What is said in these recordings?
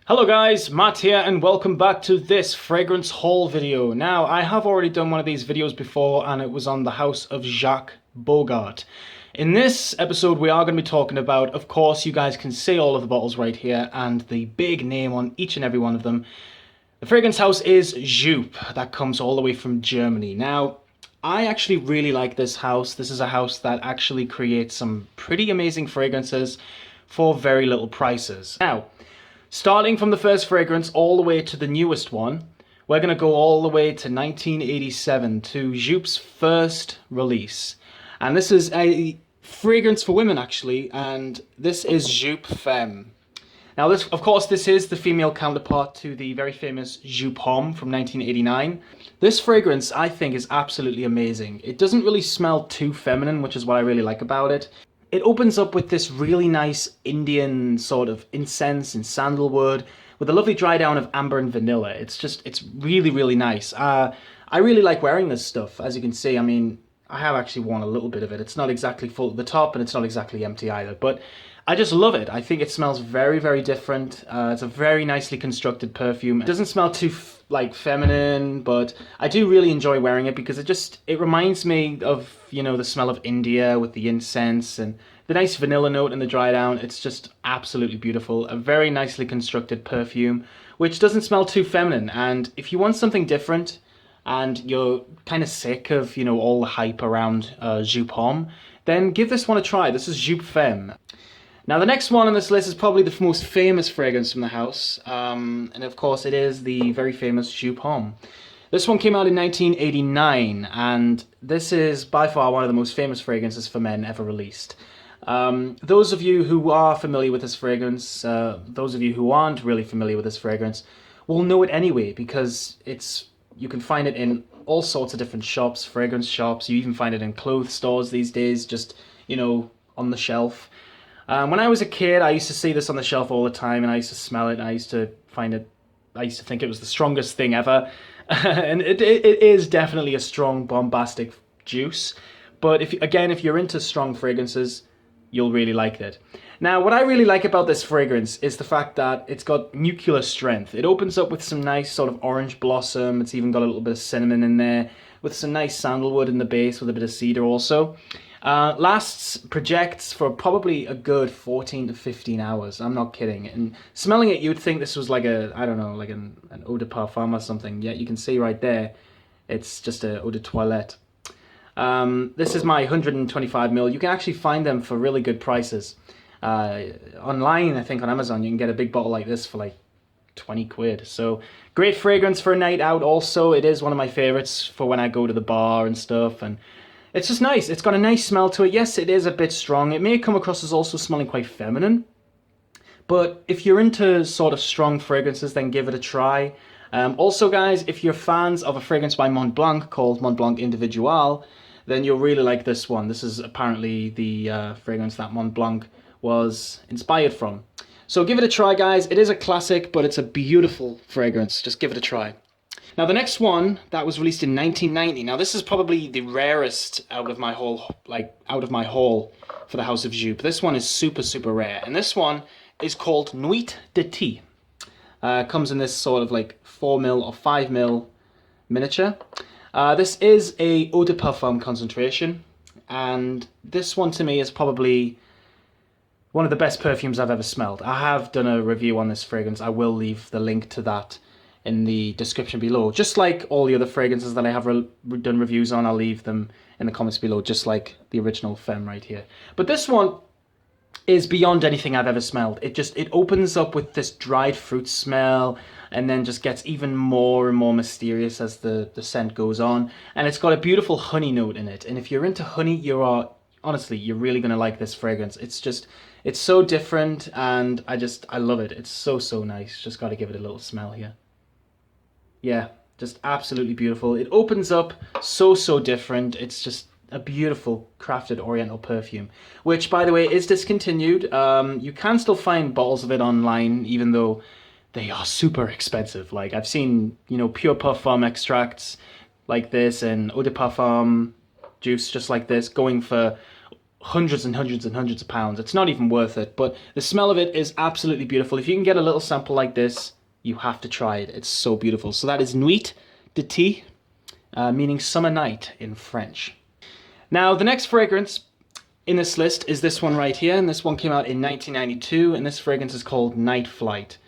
Hello guys, Matt here and welcome back to this fragrance haul video. Now, I have already done one of these videos before and it was on the house of Jacques Bogart. In this episode we are going to be talking about, of course you guys can see all of the bottles right here and the big name on each and every one of them. The fragrance house is Joop, that comes all the way from Germany. Now, I actually really like this house. This is a house that actually creates some pretty amazing fragrances for very little prices. Now, starting from the first fragrance all the way to the newest one, we're going to go all the way to 1987, to Joop's first release. And this is a fragrance for women, actually, and this is Joop Femme. Now, this, of course, this is the female counterpart to the very famous Joop Homme from 1989. This fragrance, I think, is absolutely amazing. It doesn't really smell too feminine, which is what I really like about it. It opens up with this really nice Indian sort of incense and sandalwood with a lovely dry down of amber and vanilla. It's really, really nice. I really like wearing this stuff. As you can see, I mean, I have actually worn a little bit of it. It's not exactly full to the top and it's not exactly empty either, but I just love it. I think it smells very, very different. It's a very nicely constructed perfume. It doesn't smell too feminine, but I do really enjoy wearing it because it reminds me of, you know, the smell of India with the incense and the nice vanilla note in the dry down. It's just absolutely beautiful. A very nicely constructed perfume, which doesn't smell too feminine. And if you want something different and you're kind of sick of, you know, all the hype around Joop Homme, then give this one a try. This is Joop Femme. Now, the next one on this list is probably the most famous fragrance from the house, and of course it is the very famous Joop Homme. This one came out in 1989, and this is by far one of the most famous fragrances for men ever released. Those of you who are familiar with this fragrance, those of you who aren't really familiar with this fragrance, will know it anyway, because you can find it in all sorts of different shops, fragrance shops. You even find it in clothes stores these days, just, you know, on the shelf. When I was a kid, I used to see this on the shelf all the time, and I used to smell it, and I used to think it was the strongest thing ever. And it is definitely a strong, bombastic juice. But if you're into strong fragrances, you'll really like it. Now, what I really like about this fragrance is the fact that it's got nuclear strength. It opens up with some nice sort of orange blossom. It's even got a little bit of cinnamon in there, with some nice sandalwood in the base, with a bit of cedar also. Projects for probably a good 14 to 15 hours. I'm not kidding. And smelling it, you'd think this was like an eau de parfum or something. Yet you can see right there, it's just a eau de toilette. This is my 125ml. You can actually find them for really good prices. Online, I think on Amazon, you can get a big bottle like this for like 20 quid. So great fragrance for a night out also. It is one of my favorites for when I go to the bar and stuff, and it's just nice. It's got a nice smell to it. Yes, it is a bit strong. It may come across as also smelling quite feminine, but if you're into sort of strong fragrances, then give it a try. Also, guys, if you're fans of a fragrance by Mont Blanc called Mont Blanc Individual, then you'll really like this one. This is apparently the fragrance that Mont Blanc was inspired from. So give it a try, guys. It is a classic, but it's a beautiful fragrance. Just give it a try. Now, the next one that was released in 1990. Now, this is probably the rarest out of my haul for the House of Joop. This one is super, super rare, and this one is called Nuit d'été. Comes in this sort of like 4ml or 5ml miniature. This is a eau de parfum concentration, and this one to me is probably one of the best perfumes I've ever smelled. I have done a review on this fragrance. I will leave the link to that in the description below. Just like all the other fragrances that I have done reviews on, I'll leave them in the comments below, just like the original Femme right here. But this one is beyond anything I've ever smelled. It opens up with this dried fruit smell, and then just gets even more and more mysterious as the scent goes on. And it's got a beautiful honey note in it. And if you're into honey, honestly, you're really gonna like this fragrance. It's so different, and I love it. It's so, so nice. Just gotta give it a little smell here. Yeah, just absolutely beautiful. It opens up so, so different. It's just a beautiful crafted oriental perfume, which, by the way, is discontinued. You can still find bottles of it online, even though they are super expensive. Like, I've seen, you know, pure parfum extracts like this and eau de parfum juice just like this going for hundreds and hundreds and hundreds of pounds. It's not even worth it, but the smell of it is absolutely beautiful. If you can get a little sample like this, you have to try it. It's so beautiful. So that is Nuit d'été, meaning summer night in French. Now, the next fragrance in this list is this one right here, and this one came out in 1992, and this fragrance is called Night Flight.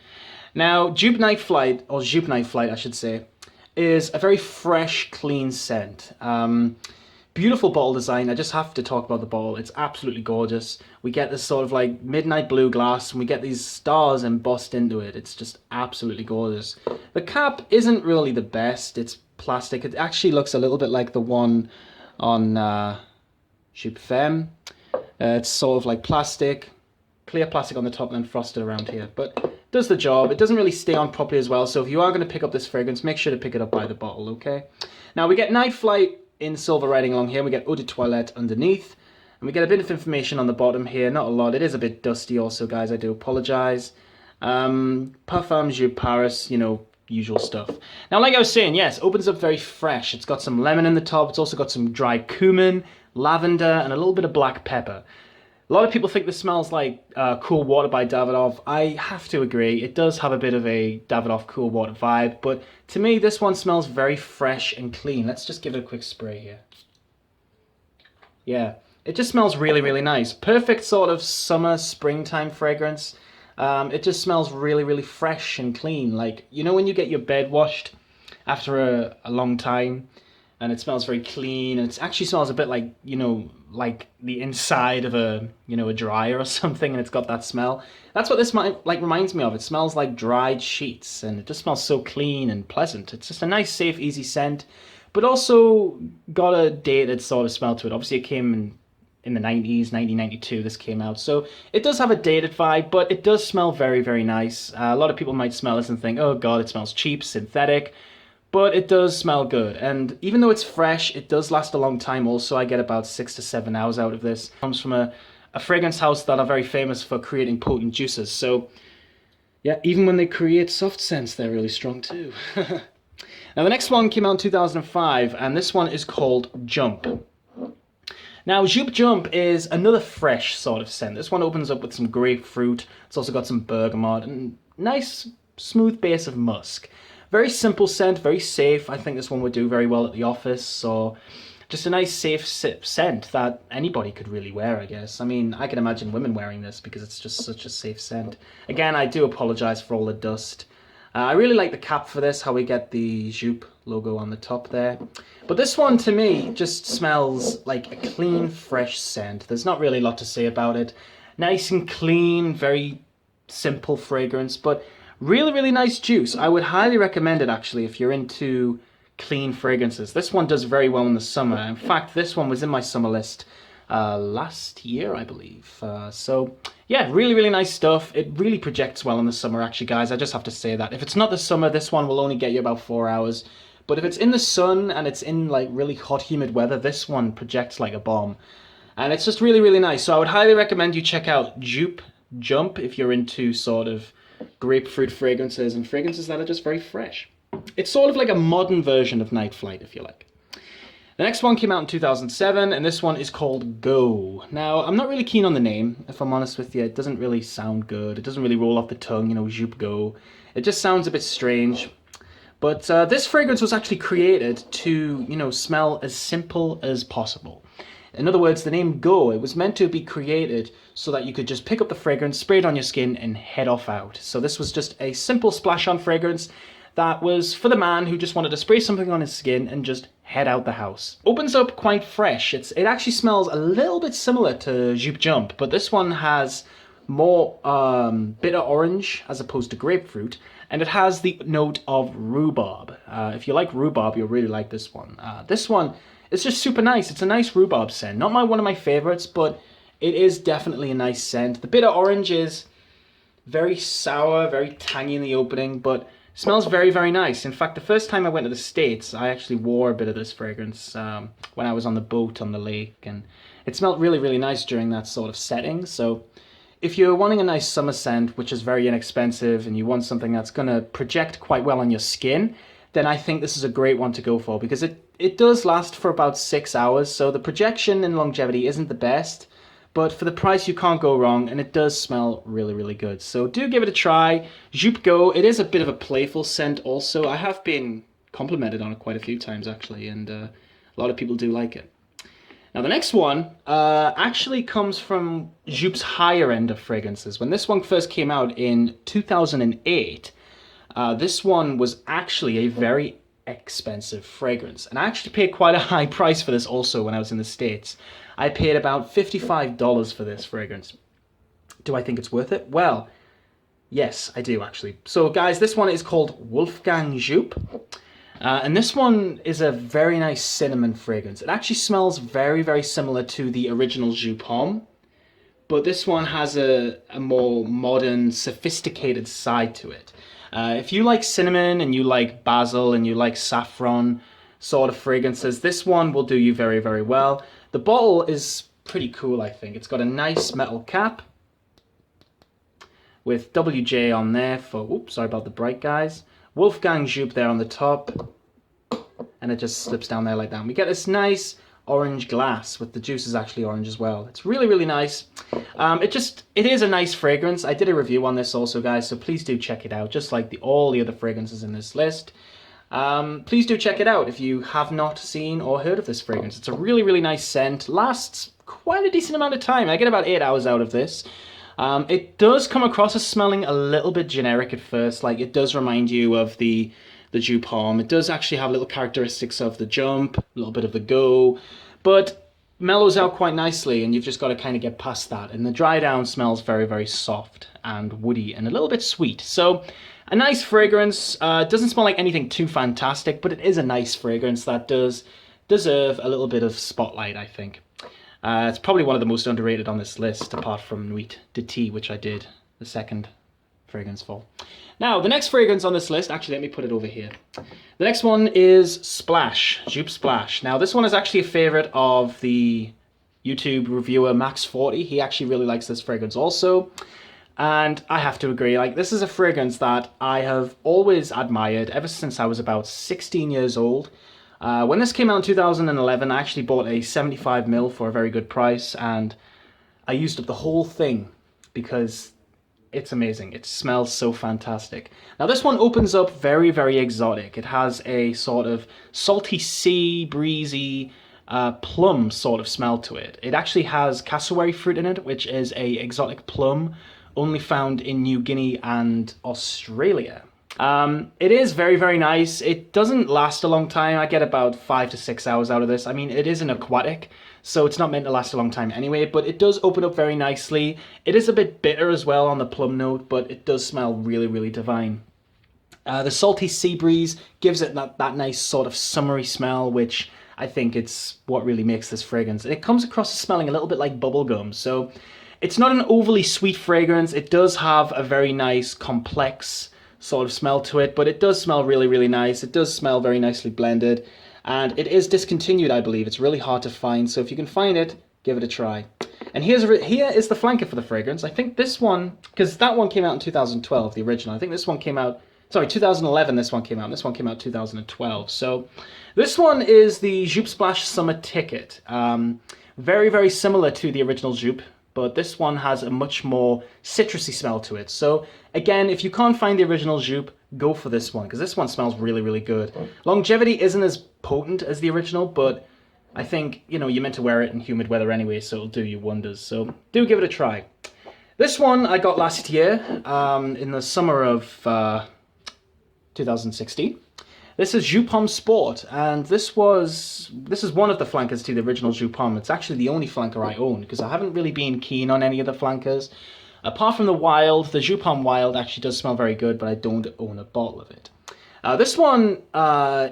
Now, Joop Night Flight, or Joop Night Flight, I should say, is a very fresh, clean scent. Beautiful bottle design. I just have to talk about the bottle. It's absolutely gorgeous. We get this sort of like midnight blue glass, and we get these stars embossed into it. It's just absolutely gorgeous. The cap isn't really the best. It's plastic. It actually looks a little bit like the one on Joop Femme. It's sort of like plastic, clear plastic on the top and then frosted around here. But it does the job. It doesn't really stay on properly as well. So if you are going to pick up this fragrance, make sure to pick it up by the bottle, okay? Now we get Night Flight in silver writing along here. We get Eau de Toilette underneath. And we get a bit of information on the bottom here. Not a lot. It is a bit dusty also, guys. I do apologize. Parfum Joop Paris, you know, usual stuff. Now, like I was saying, yes, opens up very fresh. It's got some lemon in the top. It's also got some dry cumin, lavender, and a little bit of black pepper. A lot of people think this smells like Cool Water by Davidoff. I have to agree. It does have a bit of a Davidoff Cool Water vibe, but to me, this one smells very fresh and clean. Let's just give it a quick spray here. Yeah, it just smells really, really nice. Perfect sort of summer, springtime fragrance. It just smells really, really fresh and clean. Like, you know when you get your bed washed after a long time, and it smells very clean, and it actually smells a bit like, you know, like the inside of a, you know, a dryer or something, and it's got that smell. That's what this reminds me of. It smells like dried sheets, and it just smells so clean and pleasant. It's just a nice, safe, easy scent, but also got a dated sort of smell to it. Obviously, it came in the 90s, 1992, this came out. So it does have a dated vibe, but it does smell very, very nice. A lot of people might smell this and think, oh God, it smells cheap, synthetic. But it does smell good, and even though it's fresh, it does last a long time also. I get about 6 to 7 hours out of this. It comes from a fragrance house that are very famous for creating potent juices, so yeah, even when they create soft scents, they're really strong too. Now the next one came out in 2005, and this one is called Jump. Now Joop Jump is another fresh sort of scent. This one opens up with some grapefruit. It's also got some bergamot and nice smooth base of musk. Very simple scent, very safe. I think this one would do very well at the office, or just a nice safe scent that anybody could really wear, I guess. I mean, I can imagine women wearing this because it's just such a safe scent. Again, I do apologize for all the dust. I really like the cap for this, how we get the Joop logo on the top there. But this one, to me, just smells like a clean, fresh scent. There's not really a lot to say about it. Nice and clean, very simple fragrance, but really, really nice juice. I would highly recommend it, actually, if you're into clean fragrances. This one does very well in the summer. In fact, this one was in my summer list last year, I believe. So, yeah, really, really nice stuff. It really projects well in the summer, actually, guys. I just have to say that. If it's not the summer, this one will only get you about 4 hours. But if it's in the sun and it's in, like, really hot, humid weather, this one projects like a bomb. And it's just really, really nice. So I would highly recommend you check out Joop Jump if you're into sort of grapefruit fragrances and fragrances that are just very fresh. It's sort of like a modern version of Night Flight, if you like. The next one came out in 2007, and this one is called Go. Now, I'm not really keen on the name, if I'm honest with you. It doesn't really sound good. It doesn't really roll off the tongue, you know, Joop Go. It just sounds a bit strange. But this fragrance was actually created to, you know, smell as simple as possible. In other words, the name Go, it was meant to be created so that you could just pick up the fragrance, spray it on your skin, and head off out. So this was just a simple splash-on fragrance that was for the man who just wanted to spray something on his skin and just head out the house. Opens up quite fresh. It actually smells a little bit similar to Joop Jump, but this one has more bitter orange as opposed to grapefruit, and it has the note of rhubarb. If you like rhubarb, you'll really like this one. This one, it's just super nice. It's a nice rhubarb scent. Not one of my favorites, but it is definitely a nice scent. The bitter orange is very sour, very tangy in the opening, but smells very, very nice. In fact, the first time I went to the States, I actually wore a bit of this fragrance when I was on the boat on the lake, and it smelled really, really nice during that sort of setting. So if you're wanting a nice summer scent, which is very inexpensive, and you want something that's going to project quite well on your skin, then I think this is a great one to go for, because it does last for about 6 hours, so the projection and longevity isn't the best, but for the price you can't go wrong, and it does smell really, really good. So do give it a try. Joop Go, it is a bit of a playful scent also. I have been complimented on it quite a few times actually, and a lot of people do like it. Now the next one actually comes from Joop's higher end of fragrances. When this one first came out in 2008, this one was actually a very expensive fragrance. And I actually paid quite a high price for this also when I was in the States. I paid about $55 for this fragrance. Do I think it's worth it? Well, yes, I do actually. So guys, this one is called Wolfgang Joop. And this one is a very nice cinnamon fragrance. It actually smells very, very similar to the original Joop Homme, but this one has a more modern, sophisticated side to it. If you like cinnamon and you like basil and you like saffron sort of fragrances, this one will do you very, very well. The bottle is pretty cool, I think. It's got a nice metal cap with WJ on there for, oops, sorry about the bright guys. Wolfgang Joop there on the top, and it just slips down there like that. And we get this nice orange glass with the juice is actually orange as well. It's really, really nice. It is a nice fragrance. I did a review on this also, guys, so please do check it out, just like all the other fragrances in this list. Please do check it out if you have not seen or heard of this fragrance. It's a really, really nice scent. Lasts quite a decent amount of time. I get about 8 hours out of this. It does come across as smelling a little bit generic at first. Like, it does remind you of the Joop Homme. It does actually have little characteristics of the Jump, a little bit of the Go, but mellows out quite nicely, and you've just got to kind of get past that. And the dry down smells very, very soft and woody and a little bit sweet. So a nice fragrance. Doesn't smell like anything too fantastic, but it is a nice fragrance that does deserve a little bit of spotlight, I think. It's probably one of the most underrated on this list, apart from Nuit de Tea, which I did the second fragrance for. Now, the next fragrance on this list, actually, let me put it over here. The next one is Splash, Joop Splash. Now, this one is actually a favorite of the YouTube reviewer Max40. He actually really likes this fragrance also. And I have to agree, like, this is a fragrance that I have always admired ever since I was about 16 years old. When this came out in 2011, I actually bought a 75ml for a very good price, and I used up the whole thing because it's amazing. It smells so fantastic. Now this one opens up very, very exotic. It has a sort of salty sea, breezy, plum sort of smell to it. It actually has cassowary fruit in it, which is a exotic plum only found in New Guinea and Australia. It is very, very nice. It doesn't last a long time. I get about 5 to 6 hours out of this. I mean, it is an aquatic, so it's not meant to last a long time anyway, but it does open up very nicely. It is a bit bitter as well on the plum note, but it does smell really, really divine. The salty sea breeze gives it that nice sort of summery smell, which I think it's what really makes this fragrance. It comes across as smelling a little bit like bubblegum, so it's not an overly sweet fragrance. It does have a very nice, complex sort of smell to it, but it does smell really, really nice. It does smell very nicely blended, and it is discontinued, I believe. It's really hard to find, so if you can find it, give it a try. And here is the flanker for the fragrance. I think this one, because that one came out in 2012, the original. I think this one came out, sorry, 2011 this one came out, and this one came out 2012. So this one is the Joop Splash Summer Ticket. Very, very similar to the original Joop, but this one has a much more citrusy smell to it. So again, if you can't find the original Joop, go for this one, because this one smells really, really good. Longevity isn't as potent as the original, but I think, you know, you're meant to wear it in humid weather anyway, so it'll do you wonders. So do give it a try. This one I got last year, in the summer of 2016. This is Joop Homme Sport, and this is one of the flankers to the original Joop Homme. It's actually the only flanker I own, because I haven't really been keen on any of the flankers. Apart from the Wild, the Joop Homme Wild actually does smell very good, but I don't own a bottle of it. This one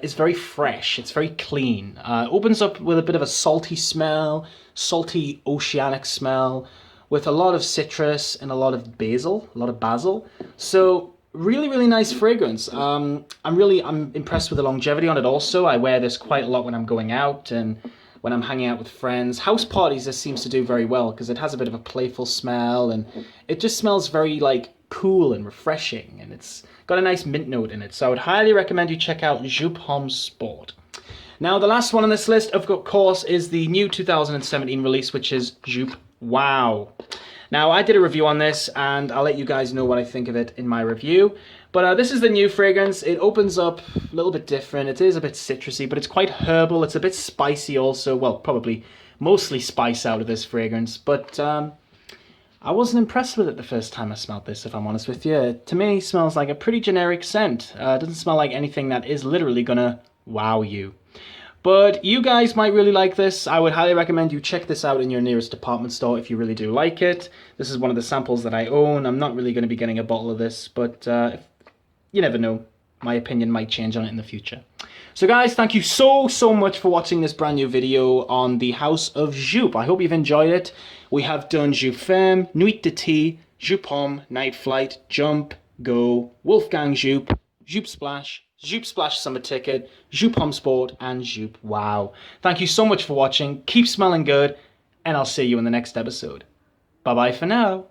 is very fresh, it's very clean. Opens up with a bit of a salty smell, salty oceanic smell, with a lot of citrus and a lot of basil. So really, really nice fragrance. I'm impressed with the longevity on it also. I wear this quite a lot when I'm going out and when I'm hanging out with friends. House parties, this seems to do very well because it has a bit of a playful smell, and it just smells very like cool and refreshing, and it's got a nice mint note in it. So I would highly recommend you check out Joop Homme Sport. Now the last one on this list, of course, is the new 2017 release, which is Joop Wow. Now, I did a review on this, and I'll let you guys know what I think of it in my review. But this is the new fragrance. It opens up a little bit different. It is a bit citrusy, but it's quite herbal. It's a bit spicy also. Well, probably mostly spice out of this fragrance. But I wasn't impressed with it the first time I smelled this, if I'm honest with you. To me, it smells like a pretty generic scent. It doesn't smell like anything that is literally gonna wow you. But you guys might really like this. I would highly recommend you check this out in your nearest department store if you really do like it. This is one of the samples that I own. I'm not really going to be getting a bottle of this, but you never know. My opinion might change on it in the future. So guys, thank you so much for watching this brand new video on the House of Joop. I hope you've enjoyed it. We have done Joop Ferme, Nuit de Tea, Joop Homme, Night Flight, Jump, Go, Wolfgang Joop, Joop Splash Summer Ticket, Joop Homme Sport, and Joop Wow. Thank you so much for watching. Keep smelling good, and I'll see you in the next episode. Bye-bye for now.